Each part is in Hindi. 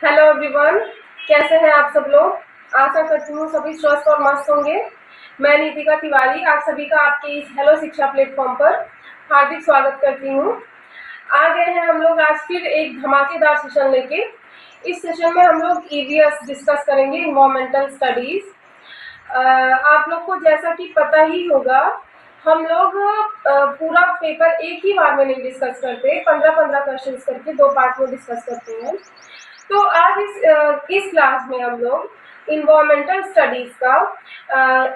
हेलो एवरीवन, कैसे हैं आप सब लोग। आशा करती हूँ सभी स्वस्थ और मस्त होंगे। मैं नीतिका तिवारी आप सभी का आपके इस हेलो शिक्षा प्लेटफॉर्म पर हार्दिक स्वागत करती हूँ। आ गए हैं हम लोग आज फिर एक धमाकेदार सेशन लेके। इस सेशन में हम लोग ईवीएस डिस्कस करेंगे, इन्वायरमेंटल स्टडीज। आप लोग को जैसा कि पता ही होगा, हम लोग पूरा पेपर एक ही बार में नहीं डिस्कस करते, 15-15 क्वेश्चंस करके 2 पार्ट में डिस्कस करते हैं। तो आज इस क्लास में हम लोग इन्वायरमेंटल स्टडीज का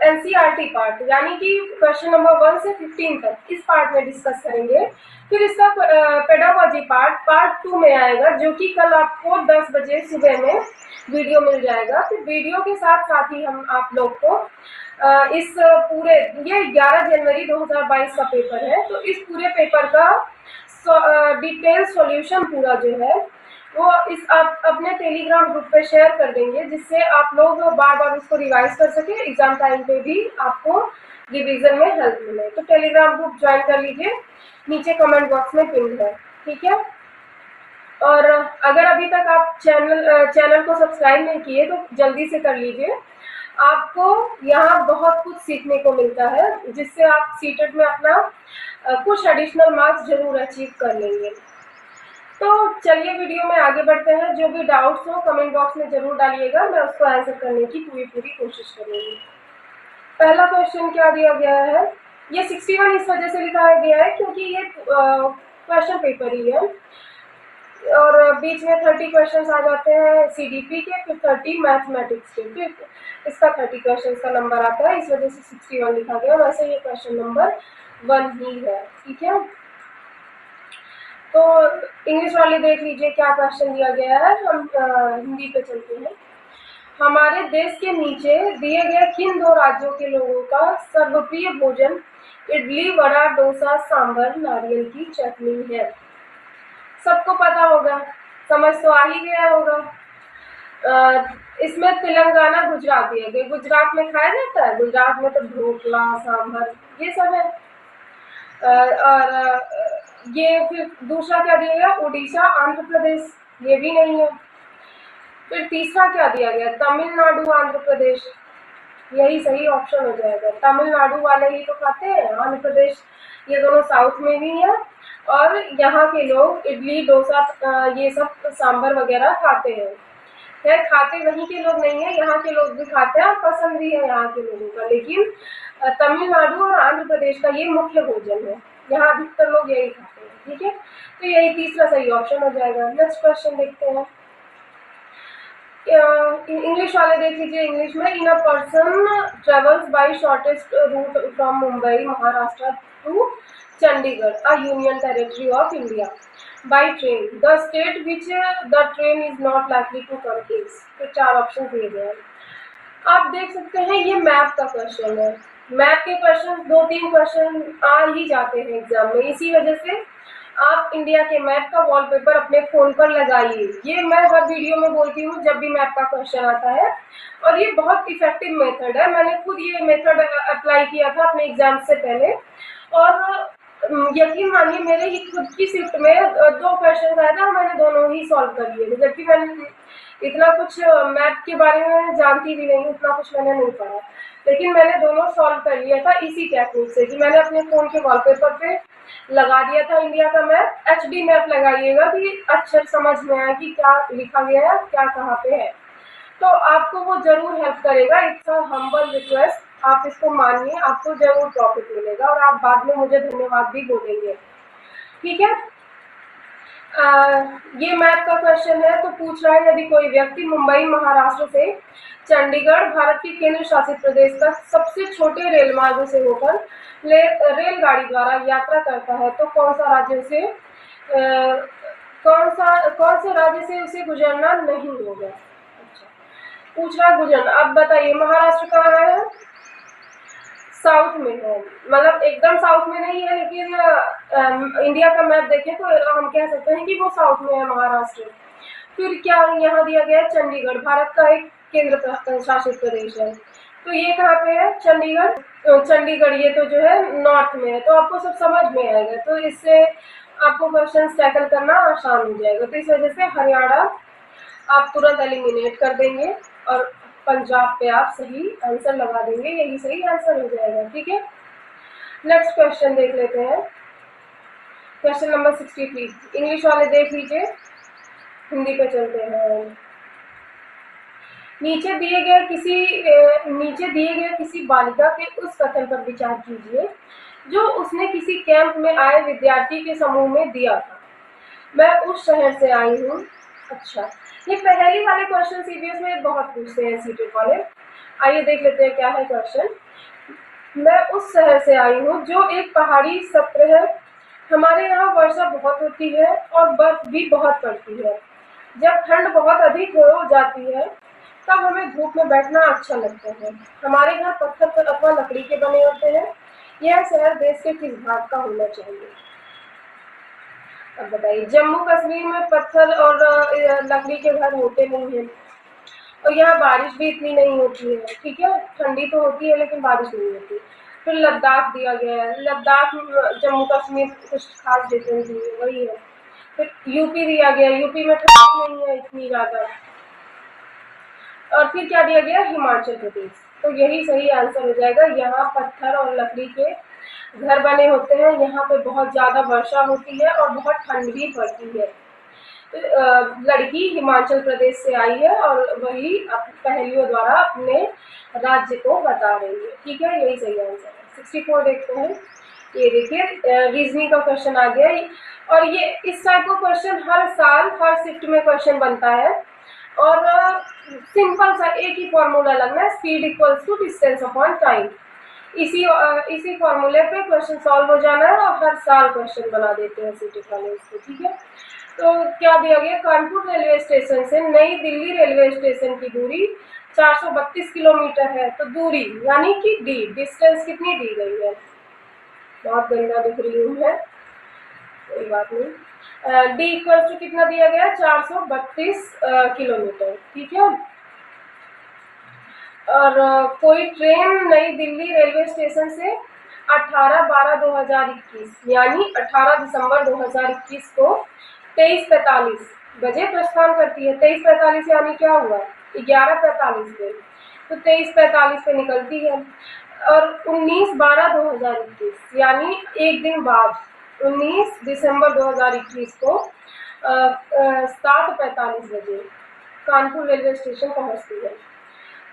एनसीईआरटी पार्ट यानी कि क्वेश्चन नंबर 1 से 15 तक इस पार्ट में डिस्कस करेंगे। फिर इसका पेडागोजी पार्ट 2 में आएगा, जो कि कल आपको 10 बजे सुबह में वीडियो मिल जाएगा। फिर वीडियो के साथ साथ ही हम आप लोग को इस पूरे ये 11 जनवरी 2022 का पेपर है, तो इस पूरे पेपर का डिटेल सॉल्यूशन पूरा जो है वो इस आप अपने टेलीग्राम ग्रुप पे शेयर कर देंगे, जिससे आप लोग बार बार उसको रिवाइज कर सके, एग्जाम टाइम पे भी आपको रिवीजन में हेल्प मिले। तो टेलीग्राम ग्रुप ज्वाइन कर लीजिए, नीचे कमेंट बॉक्स में पिन है, ठीक है। और अगर अभी तक आप चैनल को सब्सक्राइब नहीं किए तो जल्दी से कर लीजिए। आपको यहाँ बहुत कुछ सीखने को मिलता है, जिससे आप सीटेट में अपना कुछ एडिशनल मार्क्स जरूर अचीव कर लेंगे। तो चलिए वीडियो में आगे बढ़ते हैं। जो भी डाउट्स हो कमेंट बॉक्स में जरूर डालिएगा, मैं उसको आंसर करने की पूरी कोशिश करूँगी। पहला क्वेश्चन क्या दिया गया है, ये 61 इस वजह से लिखा गया है क्योंकि ये क्वेश्चन पेपर ही है, और बीच में 30 क्वेश्चन आ जाते हैं सीडीपी के, फिर 30 मैथमेटिक्स के, फिर इसका 30 क्वेश्चन का नंबर आता है, इस वजह से 61 लिखा गया। वैसे ये क्वेश्चन नंबर 1 ही है, ठीक है। तो इंग्लिश वाले देख लीजिए क्या क्वेश्चन दिया गया है। हम हिंदी पे चलते हैं। हमारे देश के नीचे दिए गए किन 2 राज्यों के लोगों का सर्वप्रिय भोजन इडली, वड़ा, डोसा, सांभर, नारियल की चटनी है। सबको पता होगा, समझ तो आ ही गया होगा। इसमें तेलंगाना, गुजरात दिए गए। गुजरात में खाया जाता है, गुजरात में तो ढोकला, सांभर ये सब है। और ये फिर दूसरा क्या दिया गया, उड़ीसा, आंध्र प्रदेश, ये भी नहीं है। फिर तीसरा क्या दिया गया, तमिलनाडु, आंध्र प्रदेश, यही सही ऑप्शन हो जाएगा। तमिलनाडु वाले ही तो खाते हैं, आंध्र प्रदेश ये दोनों साउथ में भी है, और यहाँ के लोग इडली, डोसा, ये सब सांभर वगैरह खाते हैं। खैर खाते वहीं के लोग नहीं है, यहाँ के लोग भी खाते हैं और पसंद भी है यहाँ के लोगों का, लेकिन तमिलनाडु और आंध्र प्रदेश का ये मुख्य भोजन है, यहाँ अधिकतर लोग यही खाते हैं, ठीक है। तो यही तीसरा सही ऑप्शन हो जाएगा। नेक्स्ट क्वेश्चन देखते हैं। इंग्लिश वाले देख लीजिए। इंग्लिश में, in a person travels by shortest route from Mumbai Maharashtra to Chandigarh, a union territory of India, by train, the state which the train is not likely to come is. तो 4 ऑप्शन दिए गए हैं। आप देख सकते हैं ये मैप का क्वेश्चन है। मैप के क्वेश्चन 2-3 क्वेश्चन आ ही जाते हैं एग्जाम में, इसी वजह से आप इंडिया के मैप का वॉलपेपर अपने फोन पर लगाइए। ये मैं हर वीडियो में बोलती हूँ जब भी मैप का क्वेश्चन आता है, और ये बहुत इफेक्टिव मेथड है। मैंने खुद ये मेथड अप्लाई किया था अपने एग्जाम से पहले, और यकीन मानिए मेरे ही खुद की शिफ्ट में 2 क्वेश्चन आए थे, मैंने दोनों ही सॉल्व कर लिए थे, जबकि मैंने इतना कुछ मैप के बारे में जानती भी नहीं, उतना कुछ मैंने नहीं पढ़ा, लेकिन मैंने दोनों सॉल्व कर लिया था इसी टेक्निक से कि मैंने अपने फोन के वॉलपेपर पे लगा दिया था इंडिया का मैप। एचडी मैप लगाइएगा कि अक्षर समझ में आए कि क्या लिखा गया है, क्या कहाँ पे है, तो आपको वो जरूर हेल्प करेगा। इट्स अ हम्बल रिक्वेस्ट, आप इसको मानिए, आपको जरूर प्रॉफिट मिलेगा और आप बाद में मुझे धन्यवाद भी बोलेंगे, ठीक है। ये मैप का क्वेश्चन है, तो पूछ रहा है यदि कोई व्यक्ति मुंबई महाराष्ट्र से चंडीगढ़ भारत के केंद्र शासित प्रदेश तक सबसे छोटे रेल मार्ग से होकर रेलगाड़ी द्वारा यात्रा करता है, तो कौन सा राज्य उसे कौन से राज्य से उसे गुजरना नहीं होगा। अच्छा, पूछ रहा है गुजरना। अब बताइए महाराष्ट्र कहाँ है, साउथ में है, मतलब एकदम साउथ में नहीं है, लेकिन इंडिया का मैप देखें तो हम कह सकते हैं कि वो साउथ में है महाराष्ट्र। फिर क्या यहाँ दिया गया है, चंडीगढ़ भारत का एक केंद्र शासित प्रदेश है, तो ये कहाँ पे है, चंडीगढ़। चंडीगढ़ ये तो जो है नॉर्थ में है, तो आपको सब समझ में आएगा, तो इससे आपको क्वेश्चन टैकल करना आसान हो जाएगा। तो इस वजह से हरियाणा आप तुरंत एलिमिनेट कर देंगे और पंजाब पे आप सही आंसर लगा देंगे, यही सही आंसर हो जाएगा। ठीक है, नेक्स्ट क्वेश्चन देख लेते हैं। क्वेश्चन नंबर 63, इंग्लिश वाले देख लीजिए, हिंदी पे चलते हैं। नीचे दिए गए किसी बालिका के उस कथन पर विचार कीजिए जो उसने किसी कैंप में आए विद्यार्थी के समूह में दिया था। मैं उस शहर से आई हूँ। अच्छा, ये पहली वाले क्वेश्चन सीबीएस में बहुत पूछते हैं सीटेट वाले। आइए देख लेते हैं क्या है क्वेश्चन। मैं उस शहर से आई हूँ जो एक पहाड़ी सत्र है। हमारे यहाँ वर्षा बहुत होती है और बर्फ भी बहुत पड़ती है। जब ठंड बहुत अधिक हो जाती है तब हमें धूप में बैठना अच्छा लगता है। हमारे घर पत्थर अथवा लकड़ी के बने होते हैं। यह शहर देश के किस भाग का होना चाहिए? अब बताइए, जम्मू कश्मीर में पत्थर और लकड़ी के घर होते नहीं हैं और यहाँ बारिश भी इतनी नहीं होती है। ठीक है, ठंडी तो होती है लेकिन बारिश नहीं होती। फिर लद्दाख दिया गया है, लद्दाख जम्मू कश्मीर कुछ खास डिफरेंस नहीं है, वही है। फिर यूपी दिया गया, यूपी में ठंडी नहीं है इतनी ज्यादा। और फिर क्या दिया गया? हिमाचल प्रदेश। तो यही सही आंसर हो जाएगा। यहाँ पत्थर और लकड़ी के घर बने होते हैं, यहाँ पे बहुत ज्यादा वर्षा होती है और बहुत ठंड भी पड़ती है। लड़की हिमाचल प्रदेश से आई है और वही पहेलियों द्वारा अपने राज्य को बता रही है। ठीक है, यही सही आंसर है। 64 देखते हैं। ये देखिए, रीजनिंग का क्वेश्चन आ गया और ये इस टाइप का क्वेश्चन हर साल हर शिफ्ट में क्वेश्चन बनता है और सिंपल सा एक ही फॉर्मूला लगना है, speed equals to distance upon time. इसी फॉर्मूले पे क्वेश्चन सॉल्व हो जाना है और हर साल क्वेश्चन बना देते हैं सीटेट वाले इसको। ठीक है, तो क्या दिया गया? कानपुर रेलवे स्टेशन से नई दिल्ली रेलवे स्टेशन की दूरी 432 किलोमीटर है। तो दूरी यानी कि डी, डिस्टेंस कितनी दी गई है? बहुत गंदा दिख रही हूँ मैं, कोई बात नहीं। डी इक्वल टू कितना दिया गया? 432 किलोमीटर। ठीक है, और कोई ट्रेन नई दिल्ली रेलवे स्टेशन से 18/12/2021 यानी 18 दिसंबर 2021 को 23:45 बजे प्रस्थान करती है। 23:45 यानी क्या हुआ? 11:45 पे, तो 23:45 पे निकलती है और 19/12/2021 यानी एक दिन बाद 19 दिसंबर 2021 को 7:45 बजे कानपुर रेलवे स्टेशन पहुंचती है।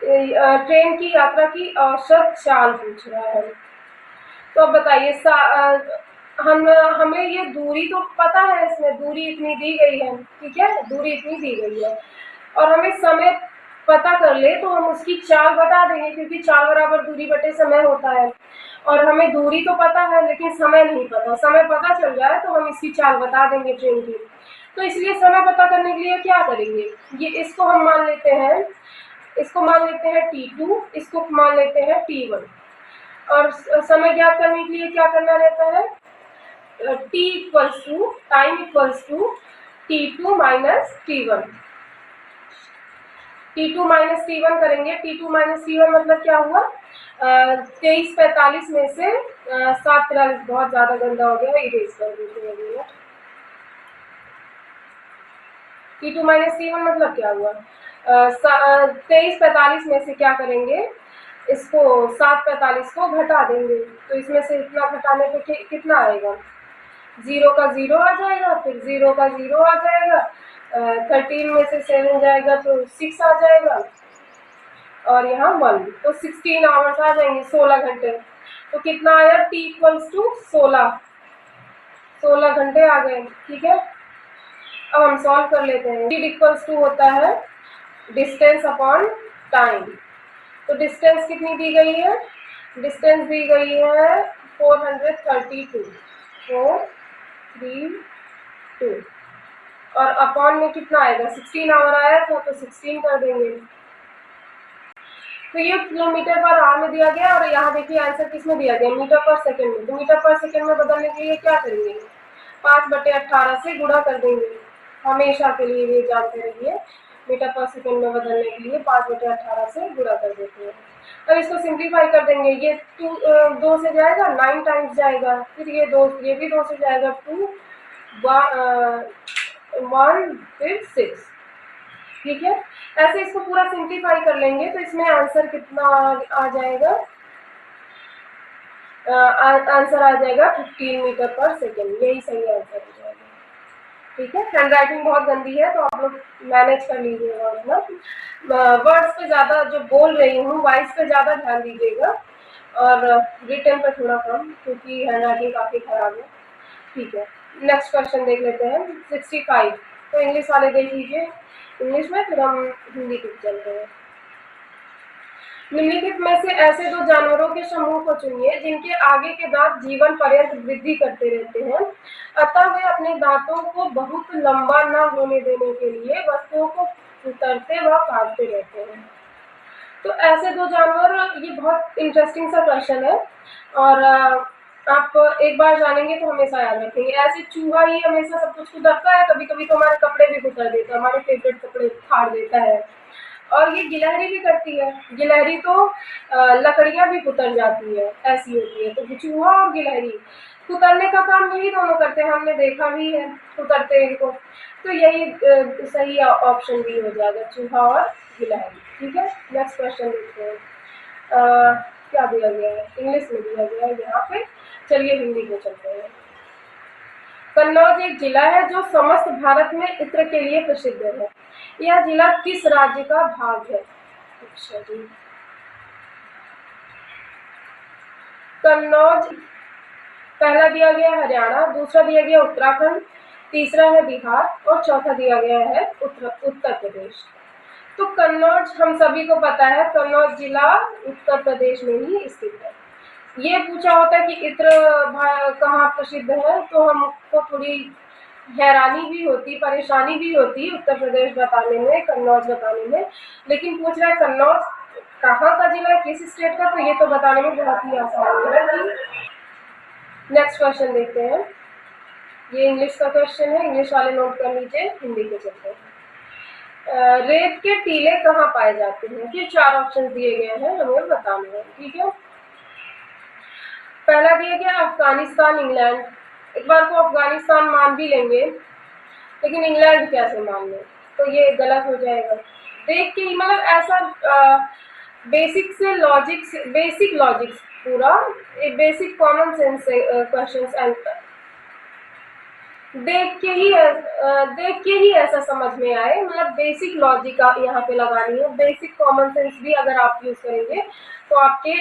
ट्रेन की यात्रा की औसत चाल पूछ रहा है। तो अब बताइए, हमें ये दूरी तो पता है, इसमें दूरी इतनी दी गई है। ठीक है, दूरी इतनी दी गई है और हमें समय पता कर ले तो हम उसकी चाल बता देंगे, क्योंकि चाल बराबर दूरी बटे समय होता है। और हमें दूरी तो पता है लेकिन समय नहीं पता। समय पता चल जाए तो हम इसकी चाल बता देंगे ट्रेन की। तो इसलिए समय पता करने के लिए क्या करेंगे? ये इसको हम मान लेते हैं, इसको मान लेते हैं T2, इसको मान लेते हैं T1। और समय ज्ञात करने के लिए क्या करना रहता है? Time equals to T2 minus T1। T2 minus T1 करेंगे। T2 माइनस T1 मतलब क्या हुआ? 23:45 में से 7:43, बहुत ज्यादा गंदा हो गया, इरेज कर दीजिए। T2 माइनस T1 मतलब क्या हुआ? 23:45 में से क्या करेंगे? इसको 7:45 को घटा देंगे। तो इसमें से इतना घटाने पे कितना आएगा? 0 का 0 आ जाएगा, फिर 0 का 0 आ जाएगा, 13 में से 7 जाएगा तो 6 आ जाएगा और यहाँ 1, तो 16 आवर्स आ जाएंगे, 16 घंटे। तो कितना आया? T इक्वल्स टू 16 घंटे आ गए। ठीक है, अब हम सॉल्व कर लेते हैं। T इक्वल्स टू होता है डिस्टेंस अपॉन टाइम। तो डिस्टेंस कितनी दी गई है? डिस्टेंस दी गई है 432 और अपॉन में कितना आएगा? 16 आवर आया था तो 16 कर देंगे। तो ये किलोमीटर पर आवर में दिया गया और यहाँ देखिए आंसर किस में दिया गया? मीटर पर सेकंड में। तो मीटर पर सेकंड में बदलने के लिए क्या करेंगे? 5/18 से गुणा कर देंगे। हमेशा के लिए ये जानते रहिए, मीटर पर सेकंड में बदलने के लिए 5/18 से गुणा कर देते हैं। अब इसको सिंप्लीफाई कर देंगे। ये 2 से जाएगा, 9 टाइम्स जाएगा, फिर ये भी 2 से जाएगा, 2 1 फिर 6, ठीक है, ऐसे इसको पूरा सिंप्लीफाई कर लेंगे तो इसमें आंसर कितना आ जाएगा, आंसर आ जाएगा 15 मीटर पर सेकेंड, यही सही आंसर हो जाएगा। ठीक है, हैंड राइटिंग बहुत गंदी है तो आप लोग मैनेज कर लीजिएगा ना, वर्ड्स पे ज़्यादा जो बोल रही हूँ वॉइस पे ज़्यादा ध्यान दीजिएगा और रिटन पे थोड़ा कम, क्योंकि हैंड राइटिंग काफ़ी खराब है। ठीक है, नेक्स्ट क्वेश्चन देख लेते हैं 65। तो इंग्लिश वाले देख लीजिए इंग्लिश में, फिर हम हिंदी की चलते हैं। निम्नलिखित में से ऐसे दो जानवरों के समूह को चुनिए जिनके आगे के दांत जीवन पर्यंत वृद्धि करते रहते हैं, अतः वे अपने दांतों को बहुत लंबा न होने देने के लिए वस्तुओं को कुतरते व काटते रहते हैं। तो ऐसे दो जानवर, ये बहुत इंटरेस्टिंग सा क्वेश्चन है और आप एक बार जानेंगे तो हमेशा याद रखेंगे। ऐसे चूहा ही हमेशा सब कुछ कुतरता है, कभी कभी तो हमारे कपड़े भी कुतर देता है, हमारे फेवरेट कपड़े फाड़ देता है। और ये गिलहरी भी करती है, गिलहरी तो लकड़ियां भी कुतर जाती है, ऐसी होती है। तो चूहा और गिलहरी कुतरने का काम यही दोनों करते हैं, हमने देखा भी है कुतरते इनको। तो यही सही ऑप्शन भी हो जाएगा, चूहा और गिलहरी। ठीक है, नेक्स्ट क्वेश्चन देखते हैं। क्या दिया गया है, इंग्लिश में दिया गया है यहाँ पे, चलिए हिंदी में चलते हैं। कन्नौज एक जिला है जो समस्त भारत में इत्र के लिए प्रसिद्ध है। यह जिला किस राज्य का भाग है? अच्छा जी, कन्नौज पहला दिया गया हरियाणा, दूसरा दिया गया उत्तराखंड, तीसरा है बिहार और चौथा दिया गया है उत्तर प्रदेश। तो कन्नौज हम सभी को पता है, कन्नौज जिला उत्तर प्रदेश में ही स्थित है। ये पूछा होता है कि इत्र कहाँ प्रसिद्ध है, तो हमको थोड़ी हैरानी भी होती, परेशानी भी होती उत्तर प्रदेश बताने में, कन्नौज बताने में, लेकिन पूछ रहा है कन्नौज कहाँ का जिला है, किस स्टेट का, तो ये तो बताने में बहुत ही आसान है। नेक्स्ट क्वेश्चन देखते हैं, ये इंग्लिश का क्वेश्चन है, इंग्लिश वाले नोट कर लीजिए, हिंदी के चलते हैं। रेत के टीले कहाँ पाए जाते हैं? ये 4 ऑप्शन दिए गए हैं, हमें बताना है। ठीक है, पहला दिया गया अफगानिस्तान, इंग्लैंड। एक बार को अफगानिस्तान मान भी लेंगे, लेकिन इंग्लैंड कैसे मान लें, तो ये गलत हो जाएगा। देख के ही, मतलब ऐसा बेसिक से लॉजिक, बेसिक लॉजिक पूरा basic common sense questions answer देख के ही ऐसा समझ में आए, मतलब बेसिक लॉजिक यहाँ पे लगानी है, बेसिक कॉमन सेंस भी अगर आप यूज करेंगे तो आपके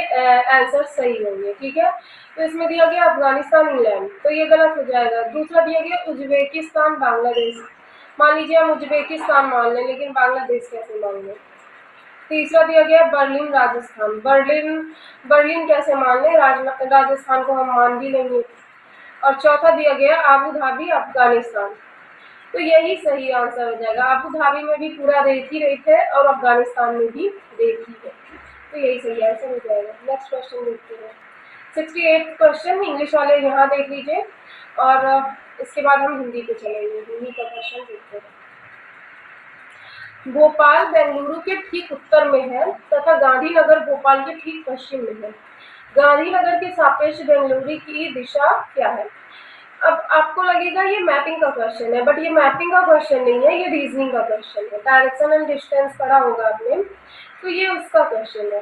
आंसर सही होंगे। ठीक है, तो इसमें दिया गया अफगानिस्तान, इंग्लैंड, तो ये गलत हो जाएगा। दूसरा दिया गया उज्बेकिस्तान, बांग्लादेश। मान लीजिए हम उज्बेकिस्तान मान लें, लेकिन बांग्लादेश कैसे मान लें। तीसरा दिया गया बर्लिन, राजस्थान। बर्लिन कैसे मान लें, राजस्थान को हम मान भी लेंगे। और चौथा दिया गया आबू धाबी, अफगानिस्तान। तो यही सही आंसर हो जाएगा। आबू धाबी में भी पूरा रेत ही रेत है और अफगानिस्तान में भी रेत ही है, तो यही सही आंसर हो जाएगा। नेक्स्ट क्वेश्चन देखते हैं, 68 क्वेश्चन, इंग्लिश वाले यहाँ देख लीजिए और इसके बाद हम हिंदी पे चलेंगे। हिंदी का क्वेश्चन देखते हैं। भोपाल बेंगलुरु के ठीक उत्तर में है तथा गांधीनगर भोपाल के ठीक पश्चिम में है। गांधीनगर के सापेक्ष बेंगलुरु की दिशा क्या है? अब आपको लगेगा ये मैपिंग का क्वेश्चन है, बट ये मैपिंग का क्वेश्चन नहीं है, ये रीजनिंग का क्वेश्चन है। डायरेक्शन एंड डिस्टेंस पढ़ा होगा आपने, तो ये उसका क्वेश्चन है।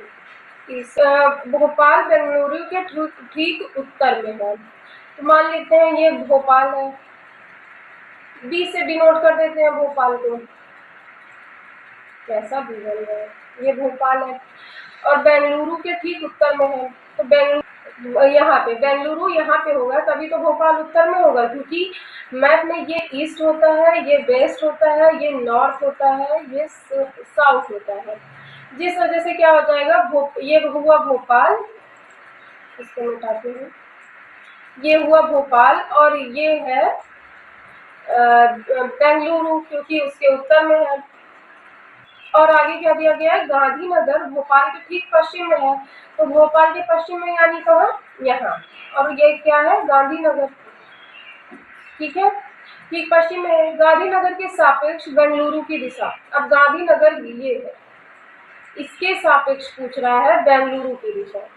भोपाल बेंगलुरु के ठीक उत्तर में है, तो मान लेते हैं ये भोपाल है, बी से डिनोट कर देते हैं भोपाल को, कैसा भी बन रहा है, ये भोपाल है। और बेंगलुरु के ठीक उत्तर में है, तो बेंगलुरु यहाँ पे, बेंगलुरु यहाँ पे होगा, तभी तो भोपाल उत्तर में होगा, क्योंकि मैप में ये ईस्ट होता है, ये वेस्ट होता है, ये नॉर्थ होता है, ये साउथ होता है, जिस वजह से क्या हो जाएगा, ये हुआ भोपाल, इसको मिटाते हैं, ये हुआ भोपाल और ये है बेंगलुरु, क्योंकि उसके उत्तर में है। और आगे क्या दिया गया है, गांधीनगर भोपाल के ठीक पश्चिम में है, तो भोपाल के पश्चिम में यानी कहाँ, यहाँ, और ये क्या है, गांधीनगर। ठीक है, ठीक पश्चिम में है। गांधीनगर के सापेक्ष बेंगलुरु की दिशा, अब गांधीनगर ये है, इसके सापेक्ष पूछ रहा है बेंगलुरु की दिशा।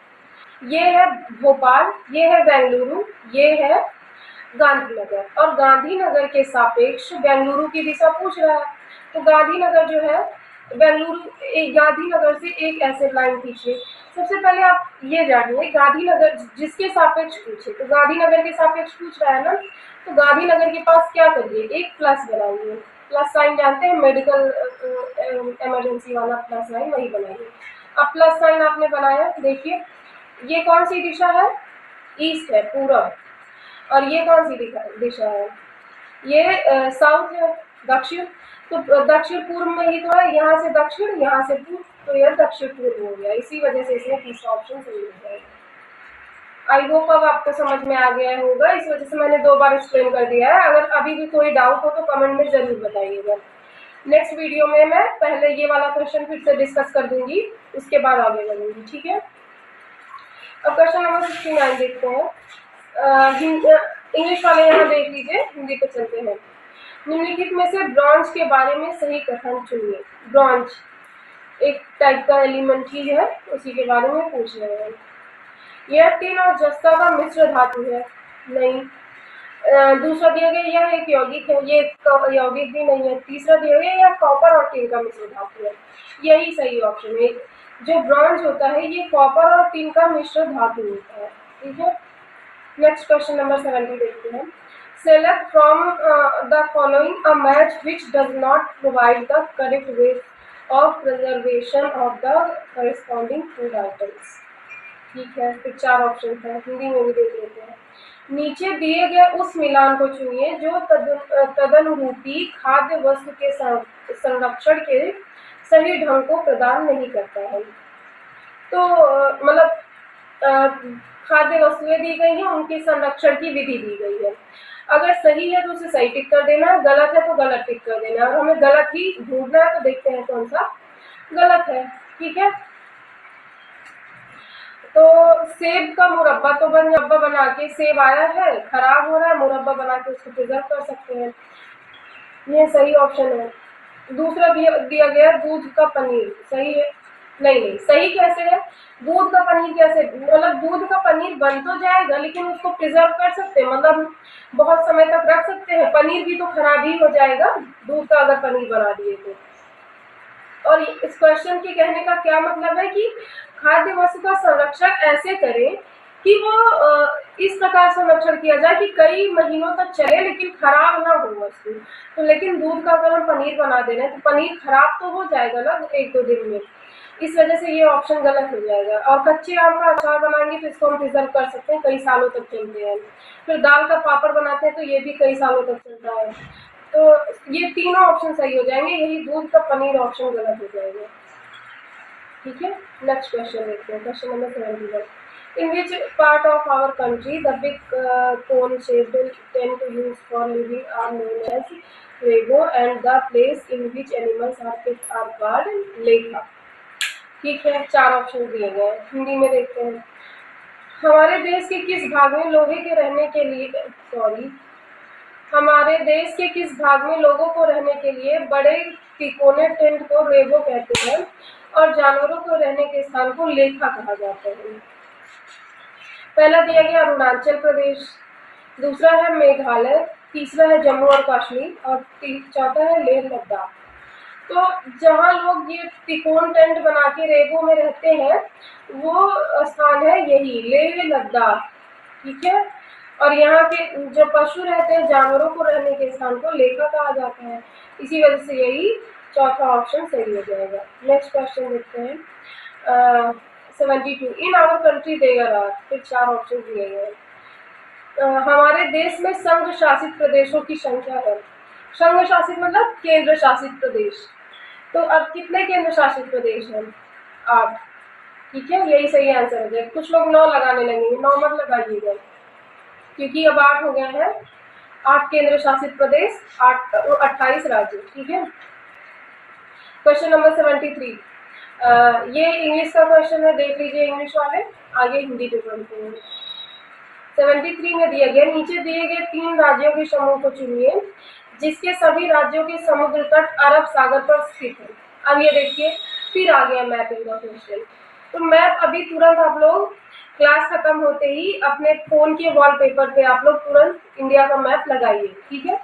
ये है भोपाल, ये है बेंगलुरु, ये है गांधीनगर, और गांधीनगर के सापेक्ष बेंगलुरु की दिशा पूछ रहा है, तो गांधीनगर जो है बेंगलुरु, एक गांधीनगर से एक ऐसे लाइन खींचिए। सबसे पहले आप ये जानिए गांधीनगर जिसके सापेक्ष पूछे, तो गांधीनगर के सापेक्ष पूछ रहा है ना, तो गांधीनगर के पास क्या करिए, एक प्लस बनाइए। प्लस साइन जानते हैं, मेडिकल इमरजेंसी वाला प्लस साइन, वही बनाइए। अब प्लस साइन आपने बनाया, देखिए ये कौन सी दिशा है, ईस्ट है, पूरब। और ये कौन सी दिशा है, ये साउथ है, दक्षिण। तो दक्षिण पूर्व में ही तो है, यहाँ से दक्षिण, यहाँ से पूर्व, तो यह दक्षिण पूर्व हो गया। इसी वजह से इसमें तीसरा ऑप्शन सही हो जाएगा। आई होप अब आपको समझ में आ गया होगा, इस वजह से मैंने 2 बार एक्सप्लेन कर दिया है। अगर अभी भी कोई डाउट हो तो कमेंट में जरूर बताइएगा। नेक्स्ट वीडियो में मैं पहले ये वाला क्वेश्चन फिर से डिस्कस कर दूंगी, उसके बाद आगे बढ़ूंगी, ठीक है। अब क्वेश्चन नंबर 69 देखते हैं। इंग्लिश वाले यहाँ देख लीजिए, हिंदी पे चलते हैं। निम्नलिखित में से ब्रॉन्ज के बारे में सही कथन चुनिए। ब्रॉन्ज एक टाइप का एलिमेंट ही है, उसी के बारे में पूछ रहे हैं। यह टिन और जस्ता का मिश्र धातु है, नहीं। दूसरा दिया गया यह एक यौगिक है, ये यौगिक भी नहीं है। तीसरा दिया गया यह कॉपर और टिन का मिश्र धातु है, यही सही ऑप्शन है। जो ब्रॉन्ज होता है ये कॉपर और टिन का मिश्र धातु होता है, ठीक है। नेक्स्ट क्वेश्चन नंबर 70 देखते हैं। Select from the following a match which does not provide the correct way of preservation of the corresponding food items, ठीक है। फिर 4 ऑप्शन है, हिंदी में भी देख लेते हैं। नीचे दिए गए उस मिलान को चुनिए जो तदनुरूपी खाद्य वस्तु के संरक्षण के सही ढंग को प्रदान नहीं करता है। तो मतलब खाद्य वस्तुएं दी गई हैं, उनके संरक्षण की विधि दी गई है। अगर सही है तो उसे सही टिक कर देना है, गलत है तो गलत टिक कर देना है। और हमें गलत ही ढूंढना है, तो देखते हैं कौन सा गलत है, ठीक है। तो सेब का मुरब्बा तो मुरब्बा बना के सेब आया है, खराब हो रहा है, मुरब्बा बना के उसको प्रिजर्व कर सकते हैं, ये सही ऑप्शन है। दूसरा दिया गया दूध का पनीर, सही है, नहीं सही कैसे है, दूध का पनीर कैसे, मतलब दूध का पनीर बन तो जाएगा लेकिन उसको प्रिजर्व कर सकते हैं, मतलब बहुत समय तक रख सकते हैं। पनीर भी तो खराब ही हो जाएगा दूध का अगर पनीर बना दिए तो। और इस क्वेश्चन के कहने का क्या मतलब है कि खाद्य वस्तु का संरक्षण ऐसे करें कि वो इस प्रकार संरक्षण किया जाए कि कई महीनों तक चले लेकिन खराब ना हो वस्तु। तो लेकिन दूध का अगर हम पनीर बना दे रहे हैं तो पनीर खराब तो हो जाएगा ना 1-2 दिन में, इस वजह से ये ऑप्शन गलत हो जाएगा। और कच्चे आम का अचार बनाएंगे तो इसको हम प्रिजर्व कर सकते हैं, कई सालों तक चलते हैं। फिर दाल का पापड़ बनाते हैं तो ये भी कई सालों तक चलता है। तो ये तीनों ऑप्शन सही हो जाएंगे, यही दूध का पनीर ऑप्शन गलत हो जाएगा, ठीक है। नेक्स्ट क्वेश्चन देखते हैं, question number 71। In which part of our country the big cone-shaped tend to use for living are known as rego and the place in which animals are kept are called lekha, ठीक है। 4 ऑप्शन दिए गए, हिंदी में देखते हैं। हमारे देश के किस भाग में लोहे के रहने के लिए हमारे देश के किस भाग में लोगों को रहने के लिए बड़े तिकोने टेंट को रेगो कहते हैं और जानवरों को रहने के स्थान को लेखा कहा जाता है। पहला दिया गया अरुणाचल प्रदेश, दूसरा है मेघालय, तीसरा है जम्मू और कश्मीर और चौथा है लेह लद्दाख। तो जहाँ लोग ये तिकोन टेंट बना के रेगो में रहते हैं वो स्थान है यही लेह लद्दाख, ठीक है। और यहाँ के जो पशु रहते हैं जानवरों को रहने के स्थान को लेखा कहा जाता है, इसी वजह से यही चौथा ऑप्शन सही हो जाएगा। नेक्स्ट क्वेश्चन देखते हैं 72। In our country there are, फिर 4 ऑप्शन दिए गए। हमारे देश में संघ शासित प्रदेशों की संख्या है। संघ शासित मतलब केंद्र शासित प्रदेश। तो अब कितने केंद्र शासित प्रदेश हैं, 8, ठीक है, यही सही आंसर हो जाएगा। कुछ लोग 9 लगाने लगेंगे, 9 मत लगाइएगा क्योंकि अब 8 हो गए हैं, 8 केंद्र शासित प्रदेश, 28 राज्य, ठीक है। Question number 73। ये इंग्लिश का क्वेश्चन है, देख लीजिए इंग्लिश वाले, आगे हिंदी पे पढ़ते हैं। 73 में दिया गया नीचे दिए गए 3 राज्यों के समूह को चुनिए जिसके सभी राज्यों के समुद्र तट अरब सागर पर स्थित है। अब ये देखिए फिर आ गया मैपिंग का क्वेश्चन। तो मैप अभी तुरंत आप लोग क्लास खत्म होते ही अपने फोन के वॉलपेपर पे आप लोग तुरंत इंडिया का मैप लगाइए, ठीक है।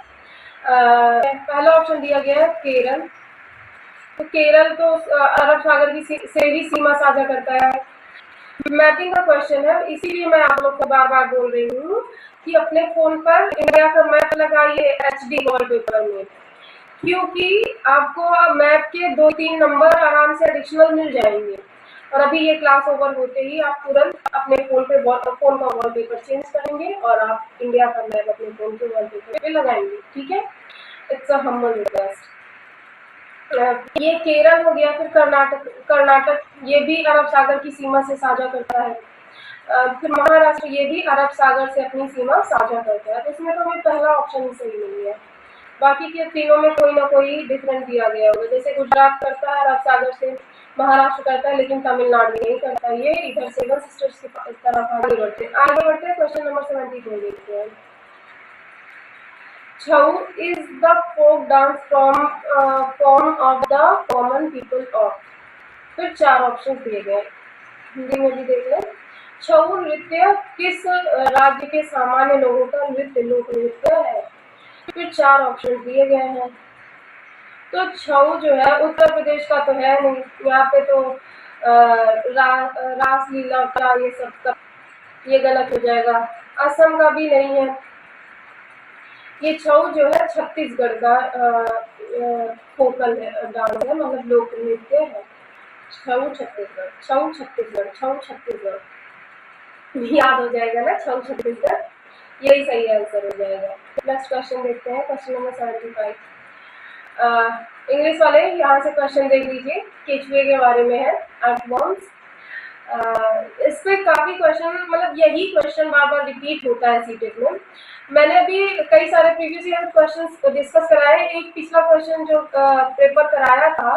पहला ऑप्शन दिया गया है केरल। तो केरल तो अरब सागर की से ही सीमा साझा करता है। मैपिंग का क्वेश्चन है, इसीलिए मैं आप लोग को बार बार बोल रही हूँ कि अपने फोन पर इंडिया का मैप लगाइए HD वॉलपेपर में, क्योंकि आपको मैप के 2-3 नंबर आराम से एडिशनल मिल जाएंगे। और अभी ये क्लास ओवर होते ही आप तुरंत अपने फोन का वॉलपेपर चेंज करेंगे और आप इंडिया का मैप अपने फोन के वॉलपेपर पे लगाएंगे, ठीक है। It's a humble request. ये केरल हो गया। फिर कर्नाटक ये भी अरब सागर की सीमा से साझा करता है। फिर महाराष्ट्र ये भी अरब सागर से अपनी सीमा साझा करता है। तो इसमें तो हमें पहला ऑप्शन ही सही नहीं है। बाकी के तीनों में कोई ना कोई डिफरेंस दिया गया होगा। जैसे गुजरात करता है अरब सागर से, महाराष्ट्र करता है लेकिन तमिलनाडु नहीं करता। ये इधर सेवन सिस्टर्स की तरफ आगे बढ़ते हैं। क्वेश्चन नंबर 74 देखते हैं। Chhau is the folk dance form of the common people of। फिर 4 ऑप्शन दिए गए, हिंदी में भी देख लें। छऊ नृत्य किस राज्य के सामान्य लोगों का लोक नृत्य है। फिर 4 ऑप्शन दिए गए हैं। तो छऊ जो है उत्तर प्रदेश का तो है नहीं, यहाँ पे तो रासलीला का ये सब का, ये गलत हो जाएगा। असम का भी नहीं है। ये छऊ जो है छत्तीसगढ़ का फोकल डांस है, मतलब लोक नृत्य है। छऊ छत्तीसगढ़ याद हो जाएगा ना, छऊ छत्तीसगढ़, यही सही आंसर हो जाएगा। नेक्स्ट क्वेश्चन देखते हैं, क्वेश्चन नंबर 75। इंग्लिश वाले यहाँ से क्वेश्चन देख लीजिए, केचुए के बारे में है, अर्थवॉर्म्स। इस पे काफी क्वेश्चन, मतलब यही क्वेश्चन बार बार रिपीट होता है सीटेट में। मैंने अभी कई सारे प्रीवियस ईयर क्वेश्चन डिस्कस कराए। एक पिछला क्वेश्चन जो पेपर कराया था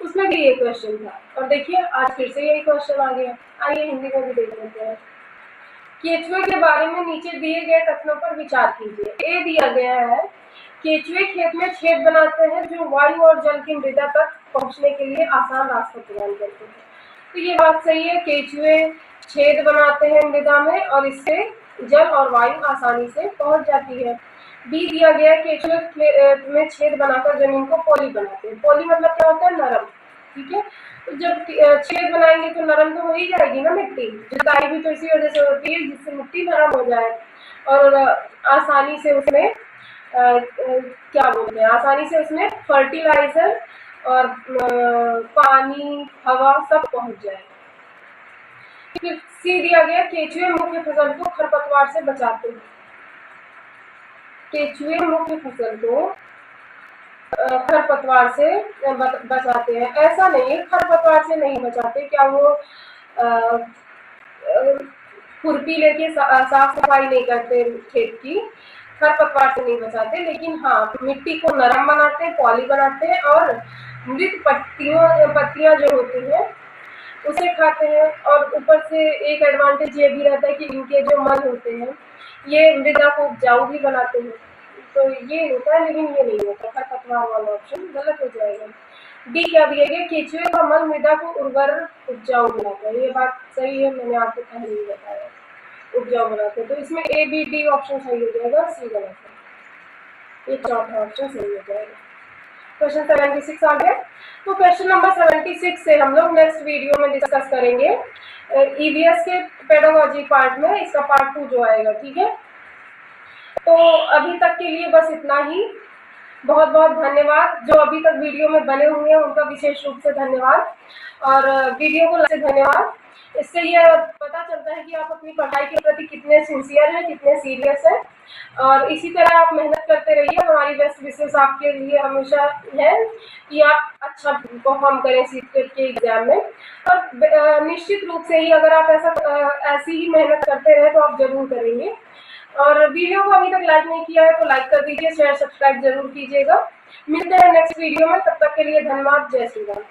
उसमें भी ये क्वेश्चन था, और देखिए आज फिर से यही क्वेश्चन आ गया। आइए हिंदी में भी देख लेते हैं। केचुए के बारे में नीचे दिए गए कथनों पर विचार कीजिए। ए दिया गया है, केचुए खेत में छेद बनाते हैं जो वायु और जल की मृदा तक पहुंचने के लिए आसान रास्ता प्रदान करते हैं। तो ये बात सही है, केचुए छेद बनाते हैं मृदा में और इससे जल और वायु आसानी से पहुंच जाती है। बी दिया गया है, केचुए में छेद बनाकर जमीन को पॉली बनाते हैं। पॉली मतलब क्या होता है, नरम, ठीक है। तो जब छेद बनाएंगे तो नरम तो हो ही जाएगी ना मिट्टी। जुताई भी तो इसी वजह से होती है, जिससे मिट्टी नरम हो जाए और आसानी से उसमें क्या बोलते हैं, आसानी से उसमें फर्टिलाइजर और पानी, हवा सब पहुंच जाए। फिर सी दिया गया, केचुए मुख्य फसल को खरपतवार से बचाते हैं। केचुए मुख्य फसल को खरपतवार से बचाते हैं। ऐसा नहीं है, खरपतवार से नहीं बचाते। क्या वो खुरपी लेके साफ सफाई नहीं करते खेत की, खरपतवार से नहीं बचाते, लेकिन हाँ मिट्टी को नरम बनाते हैं, पॉली बनाते हैं और मृत पत्तियां जो होती हैं उसे खाते हैं। और ऊपर से एक एडवांटेज ये भी रहता है कि इनके जो मल होते हैं ये मृदा को उपजाऊ भी बनाते हैं। तो ये होता है, लेकिन ये नहीं होता। खरपतवार वाला ऑप्शन गलत हो जाएगा। डी क्या दिया गया, केचुए का मल मृदा को उर्वर उपजाऊ बनाता है। ये बात सही है, मैंने आपको पहले ही बताया, उपजाऊ बनाते हैं। तो इसमें ए बी डी ऑप्शन सही हो जाएगा, सी गलत है। ये चौथा ऑप्शन सही हो जाएगा। क्वेश्चन 76 आ गया। तो क्वेश्चन नंबर 76 से हम लोग नेक्स्ट वीडियो में डिस्कस करेंगे ईवीएस के पेडागोजी पार्ट में, इसका पार्ट 2 जो आएगा, ठीक है। तो अभी तक के लिए बस इतना ही। बहुत बहुत धन्यवाद। जो अभी तक वीडियो में बने हुए हैं उनका विशेष रूप से धन्यवाद, और वीडियो को लाइक से धन्यवाद। इससे ये पता चलता है कि आप अपनी पढ़ाई के प्रति कितने सिंसियर हैं, कितने सीरियस हैं, और इसी तरह आप मेहनत करते रहिए। हमारी बेस्ट विशेष आपके लिए हमेशा है कि आप अच्छा परफॉर्म करें सीटेट के एग्जाम में। और निश्चित रूप से ही अगर आप ऐसी ही मेहनत करते रहे तो आप जरूर करेंगे। और वीडियो को अभी तक लाइक नहीं किया है तो लाइक कर दीजिए, शेयर सब्सक्राइब जरूर कीजिएगा। मिलते हैं नेक्स्ट वीडियो में, तब तक के लिए धन्यवाद। जय श्री राम।